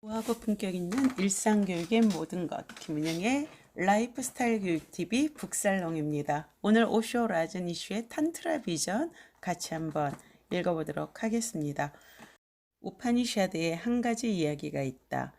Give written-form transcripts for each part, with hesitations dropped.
고하고 품격 있는 일상교육의 모든 것, 김은영의 라이프스타일 교육TV 북살롱입니다. 오늘 오쇼 라즈니슈의 탄트라 비전 같이 한번 읽어보도록 하겠습니다. 우파니샤드에 한 가지 이야기가 있다.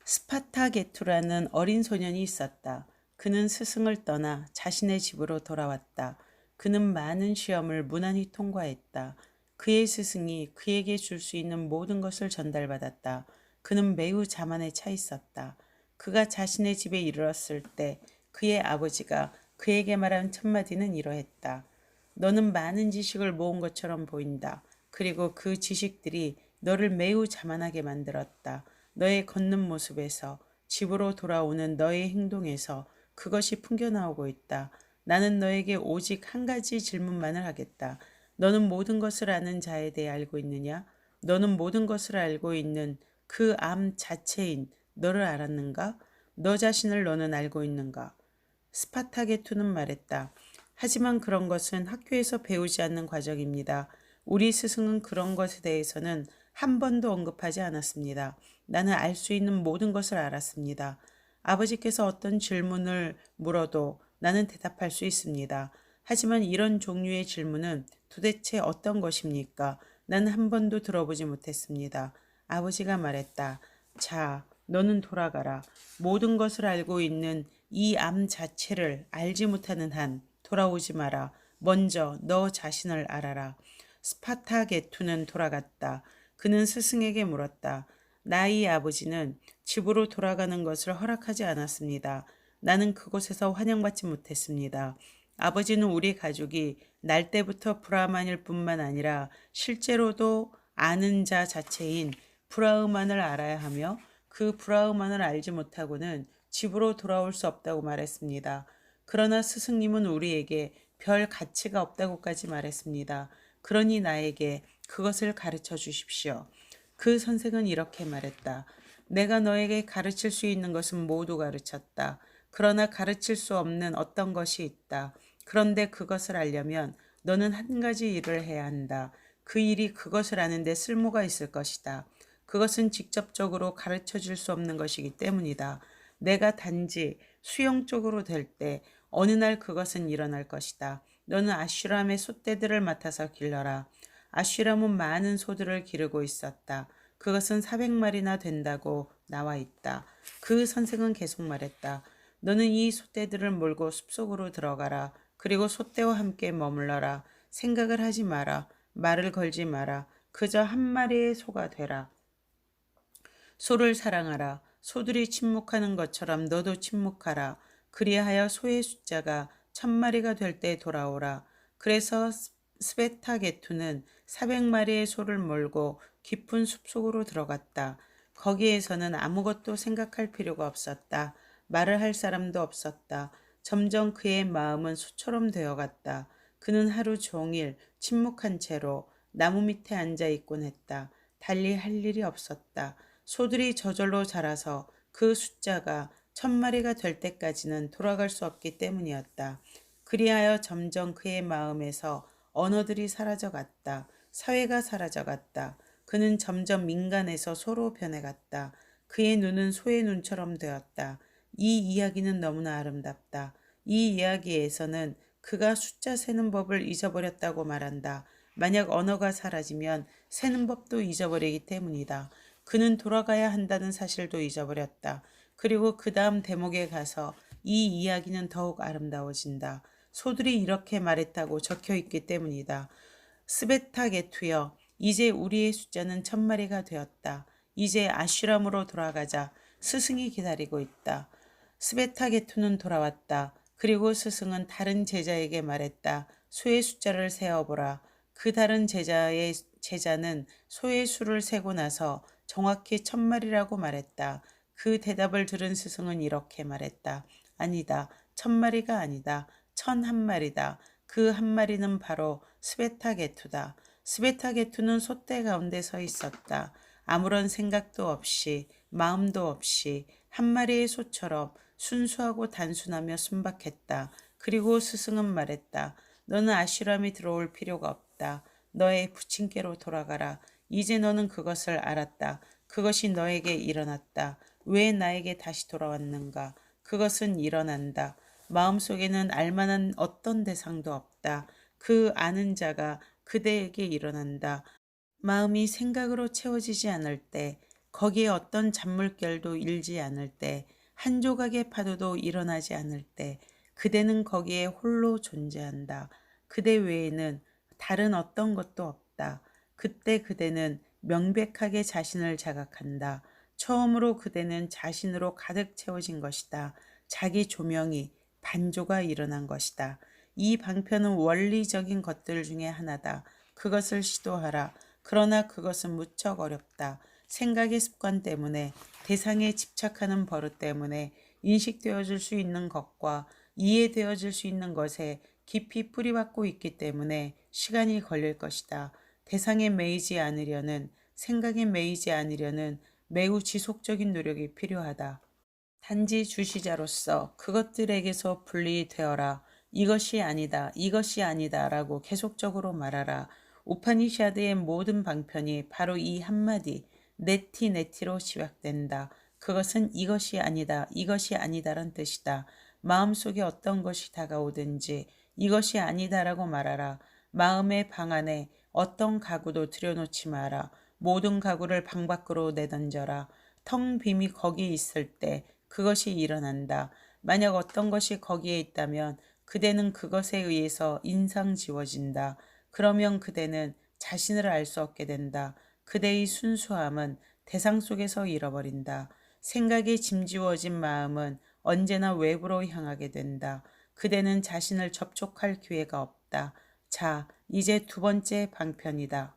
스파타게투라는 어린 소년이 있었다. 그는 스승을 떠나 자신의 집으로 돌아왔다. 그는 많은 시험을 무난히 통과했다. 그의 스승이 그에게 줄 수 있는 모든 것을 전달받았다. 그는 매우 자만에 차 있었다. 그가 자신의 집에 이르렀을 때 그의 아버지가 그에게 말한 첫 마디는 이러했다. 너는 많은 지식을 모은 것처럼 보인다. 그리고 그 지식들이 너를 매우 자만하게 만들었다. 너의 걷는 모습에서, 집으로 돌아오는 너의 행동에서 그것이 풍겨나오고 있다. 나는 너에게 오직 한 가지 질문만을 하겠다. 너는 모든 것을 아는 자에 대해 알고 있느냐? 너는 모든 것을 알고 있는 그 암 자체인 너를 알았는가? 너 자신을 너는 알고 있는가? 스파타게투는 말했다. 하지만 그런 것은 학교에서 배우지 않는 과정입니다. 우리 스승은 그런 것에 대해서는 한 번도 언급하지 않았습니다. 나는 알 수 있는 모든 것을 알았습니다. 아버지께서 어떤 질문을 물어도 나는 대답할 수 있습니다. 하지만 이런 종류의 질문은 도대체 어떤 것입니까? 나는 한 번도 들어보지 못했습니다. 아버지가 말했다. 자, 너는 돌아가라. 모든 것을 알고 있는 이 암 자체를 알지 못하는 한 돌아오지 마라. 먼저 너 자신을 알아라. 스파타게투는 돌아갔다. 그는 스승에게 물었다. 나의 아버지는 집으로 돌아가는 것을 허락하지 않았습니다. 나는 그곳에서 환영받지 못했습니다. 아버지는 우리 가족이 날 때부터 브라만일 뿐만 아니라 실제로도 아는 자 자체인 브라흐만을 알아야 하며 그 브라흐만을 알지 못하고는 집으로 돌아올 수 없다고 말했습니다. 그러나 스승님은 우리에게 별 가치가 없다고까지 말했습니다. 그러니 나에게 그것을 가르쳐 주십시오. 그 선생은 이렇게 말했다. 내가 너에게 가르칠 수 있는 것은 모두 가르쳤다. 그러나 가르칠 수 없는 어떤 것이 있다. 그런데 그것을 알려면 너는 한 가지 일을 해야 한다. 그 일이 그것을 아는데 쓸모가 있을 것이다. 그것은 직접적으로 가르쳐 줄 수 없는 것이기 때문이다. 내가 단지 수용적으로 될 때 어느 날 그것은 일어날 것이다. 너는 아슈람의 소떼들을 맡아서 길러라. 아슈람은 많은 소들을 기르고 있었다. 그것은 400마리나 된다고 나와 있다. 그 선생은 계속 말했다. 너는 이 소떼들을 몰고 숲속으로 들어가라. 그리고 소떼와 함께 머물러라. 생각을 하지 마라. 말을 걸지 마라. 그저 한 마리의 소가 되라. 소를 사랑하라. 소들이 침묵하는 것처럼 너도 침묵하라. 그리하여 소의 숫자가 1000마리가 될 때 돌아오라. 그래서 스베타게투는 400마리의 소를 몰고 깊은 숲속으로 들어갔다. 거기에서는 아무것도 생각할 필요가 없었다. 말을 할 사람도 없었다. 점점 그의 마음은 소처럼 되어갔다. 그는 하루 종일 침묵한 채로 나무 밑에 앉아 있곤 했다. 달리 할 일이 없었다. 소들이 저절로 자라서 그 숫자가 1000마리가 될 때까지는 돌아갈 수 없기 때문이었다. 그리하여 점점 그의 마음에서 언어들이 사라져갔다. 사회가 사라져갔다. 그는 점점 민간에서 소로 변해갔다. 그의 눈은 소의 눈처럼 되었다. 이 이야기는 너무나 아름답다. 이 이야기에서는 그가 숫자 세는 법을 잊어버렸다고 말한다. 만약 언어가 사라지면 세는 법도 잊어버리기 때문이다. 그는 돌아가야 한다는 사실도 잊어버렸다. 그리고 그 다음 대목에 가서 이 이야기는 더욱 아름다워진다. 소들이 이렇게 말했다고 적혀 있기 때문이다. 스베타게투여, 이제 우리의 숫자는 1000마리가 되었다. 이제 아슈람으로 돌아가자. 스승이 기다리고 있다. 스베타게투는 돌아왔다. 그리고 스승은 다른 제자에게 말했다. 소의 숫자를 세어보라. 그 다른 제자는 소의 수를 세고 나서 정확히 1000마리라고 말했다. 그 대답을 들은 스승은 이렇게 말했다. 아니다. 1000마리가 아니다. 1001마리다. 그 한 마리는 바로 스베타게투다. 스베타게투는 소떼 가운데 서 있었다. 아무런 생각도 없이, 마음도 없이 한 마리의 소처럼 순수하고 단순하며 순박했다. 그리고 스승은 말했다. 너는 아슈람이 들어올 필요가 없다. 너의 부친께로 돌아가라. 이제 너는 그것을 알았다. 그것이 너에게 일어났다. 왜 나에게 다시 돌아왔는가? 그것은 일어난다. 마음속에는 알만한 어떤 대상도 없다. 그 아는 자가 그대에게 일어난다. 마음이 생각으로 채워지지 않을 때, 거기에 어떤 잔물결도 일지 않을 때, 한 조각의 파도도 일어나지 않을 때, 그대는 거기에 홀로 존재한다. 그대 외에는 다른 어떤 것도 없다. 그때 그대는 명백하게 자신을 자각한다. 처음으로 그대는 자신으로 가득 채워진 것이다. 자기 조명이 반조가 일어난 것이다. 이 방편은 원리적인 것들 중에 하나다. 그것을 시도하라. 그러나 그것은 무척 어렵다. 생각의 습관 때문에, 대상에 집착하는 버릇 때문에 인식되어질 수 있는 것과 이해되어질 수 있는 것에 깊이 뿌리박고 있기 때문에 시간이 걸릴 것이다. 대상에 매이지 않으려는, 생각에 매이지 않으려는 매우 지속적인 노력이 필요하다. 단지 주시자로서 그것들에게서 분리되어라. 이것이 아니다, 이것이 아니다 라고 계속적으로 말하라. 우파니샤드의 모든 방편이 바로 이 한마디 네티 네티로 시작된다. 그것은 이것이 아니다, 이것이 아니다란 뜻이다. 마음속에 어떤 것이 다가오든지 이것이 아니다라고 말하라. 마음의 방 안에 어떤 가구도 들여놓지 마라. 모든 가구를 방 밖으로 내던져라. 텅 빔이 거기 있을 때 그것이 일어난다. 만약 어떤 것이 거기에 있다면 그대는 그것에 의해서 인상 지워진다. 그러면 그대는 자신을 알 수 없게 된다. 그대의 순수함은 대상 속에서 잃어버린다. 생각에 짐지워진 마음은 언제나 외부로 향하게 된다. 그대는 자신을 접촉할 기회가 없다. 자, 이제 두 번째 방편이다.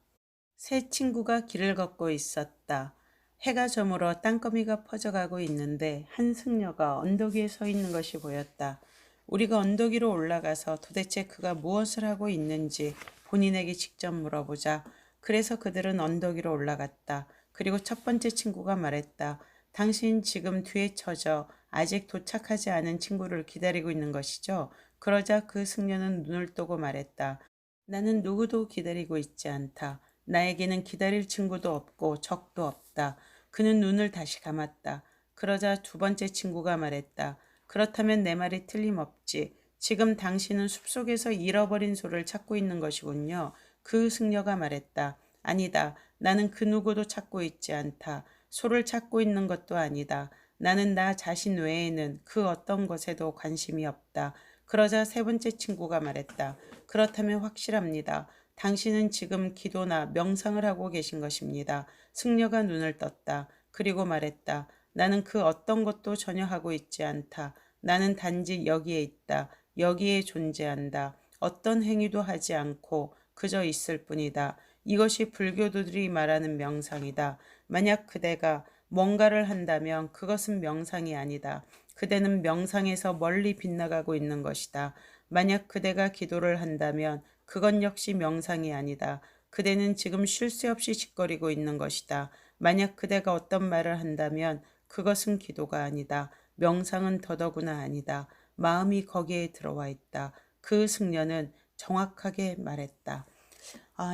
새 친구가 길을 걷고 있었다. 해가 저물어 땅거미가 퍼져가고 있는데 한 승려가 언덕 위에 서 있는 것이 보였다. 우리가 언덕 위로 올라가서 도대체 그가 무엇을 하고 있는지 본인에게 직접 물어보자. 그래서 그들은 언덕 위로 올라갔다. 그리고 첫 번째 친구가 말했다. 당신 지금 뒤에 처져 아직 도착하지 않은 친구를 기다리고 있는 것이죠? 그러자 그 승려는 눈을 뜨고 말했다. 나는 누구도 기다리고 있지 않다. 나에게는 기다릴 친구도 없고 적도 없다. 그는 눈을 다시 감았다. 그러자 두 번째 친구가 말했다. 그렇다면 내 말이 틀림없지. 지금 당신은 숲속에서 잃어버린 소를 찾고 있는 것이군요. 그 승려가 말했다. 아니다. 나는 그 누구도 찾고 있지 않다. 소를 찾고 있는 것도 아니다. 나는 나 자신 외에는 그 어떤 것에도 관심이 없다. 그러자 세 번째 친구가 말했다. 그렇다면 확실합니다. 당신은 지금 기도나 명상을 하고 계신 것입니다. 승려가 눈을 떴다. 그리고 말했다. 나는 그 어떤 것도 전혀 하고 있지 않다. 나는 단지 여기에 있다. 여기에 존재한다. 어떤 행위도 하지 않고 그저 있을 뿐이다. 이것이 불교도들이 말하는 명상이다. 만약 그대가 뭔가를 한다면 그것은 명상이 아니다. 그대는 명상에서 멀리 빗나가고 있는 것이다. 만약 그대가 기도를 한다면 그건 역시 명상이 아니다. 그대는 지금 쉴 새 없이 짓거리고 있는 것이다. 만약 그대가 어떤 말을 한다면 그것은 기도가 아니다. 명상은 더더구나 아니다. 마음이 거기에 들어와 있다. 그 승려는 정확하게 말했다.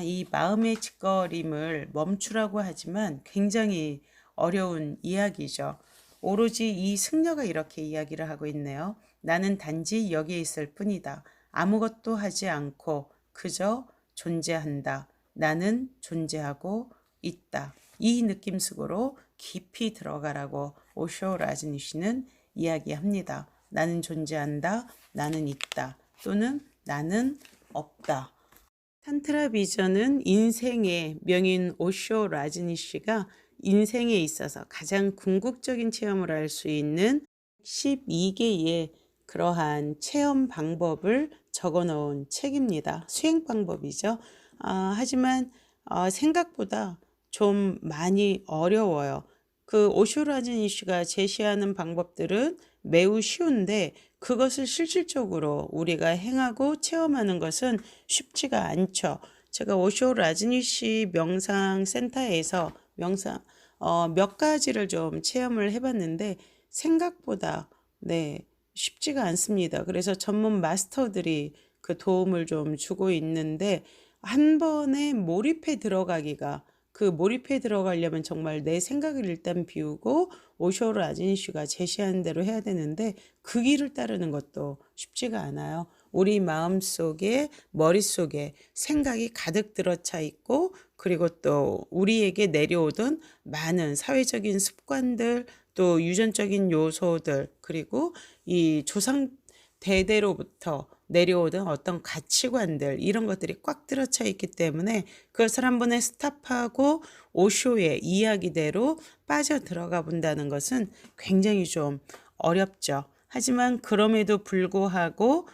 이 마음의 짓거림을 멈추라고 하지만 굉장히 어려운 이야기죠. 오로지 이 승려가 이렇게 이야기를 하고 있네요. 나는 단지 여기에 있을 뿐이다. 아무것도 하지 않고 그저 존재한다. 나는 존재하고 있다. 이 느낌 속으로 깊이 들어가라고 오쇼 라즈니시는 이야기합니다. 나는 존재한다. 나는 있다. 또는 나는 없다. 탄트라 비전은 인생의 명인 오쇼 라즈니시가 인생에 있어서 가장 궁극적인 체험을 할 수 있는 12개의 그러한 체험 방법을 적어 놓은 책입니다. 수행 방법이죠. 하지만 생각보다 좀 많이 어려워요. 그 오쇼 라즈니시가 제시하는 방법들은 매우 쉬운데 그것을 실질적으로 우리가 행하고 체험하는 것은 쉽지가 않죠. 제가 오쇼 라즈니시 명상 센터에서 명상 몇 가지를 좀 체험을 해봤는데 생각보다 쉽지가 않습니다. 그래서 전문 마스터들이 그 도움을 좀 주고 있는데 한 번에 몰입해 들어가기가 그 몰입해 들어가려면 정말 내 생각을 일단 비우고 오쇼 라진슈가 제시하는 대로 해야 되는데 그 길을 따르는 것도 쉽지가 않아요. 우리 마음속에 머릿속에 생각이 가득 들어차 있고 그리고 또 우리에게 내려오던 많은 사회적인 습관들 또 유전적인 요소들 그리고 이 조상 대대로부터 내려오던 어떤 가치관들 이런 것들이 꽉 들어차 있기 때문에 그것을 한 번에 스탑하고 오쇼의 이야기대로 빠져 들어가 본다는 것은 굉장히 좀 어렵죠. 하지만 그럼에도 불구하고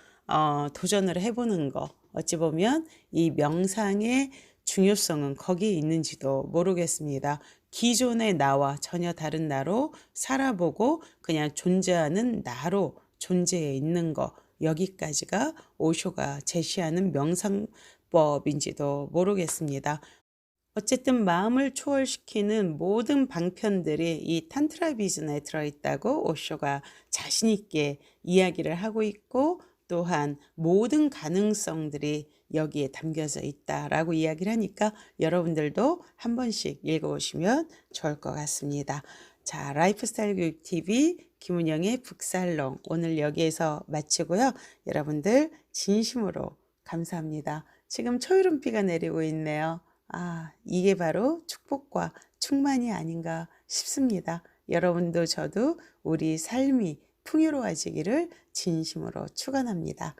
도전을 해보는 거 어찌 보면 이 명상의 중요성은 거기에 있는지도 모르겠습니다. 기존의 나와 전혀 다른 나로 살아보고 그냥 존재하는 나로 존재해 있는 거 여기까지가 오쇼가 제시하는 명상법인지도 모르겠습니다. 어쨌든 마음을 초월시키는 모든 방편들이 이 탄트라 비전에 들어있다고 오쇼가 자신 있게 이야기를 하고 있고 또한 모든 가능성들이 여기에 담겨져 있다라고 이야기를 하니까 여러분들도 한 번씩 읽어보시면 좋을 것 같습니다. 자, 라이프스타일 교육 TV 김은영의 북살롱 오늘 여기에서 마치고요. 여러분들 진심으로 감사합니다. 지금 초여름비가 내리고 있네요. 이게 바로 축복과 충만이 아닌가 싶습니다. 여러분도 저도 우리 삶이 풍요로워지기를 진심으로 축원합니다.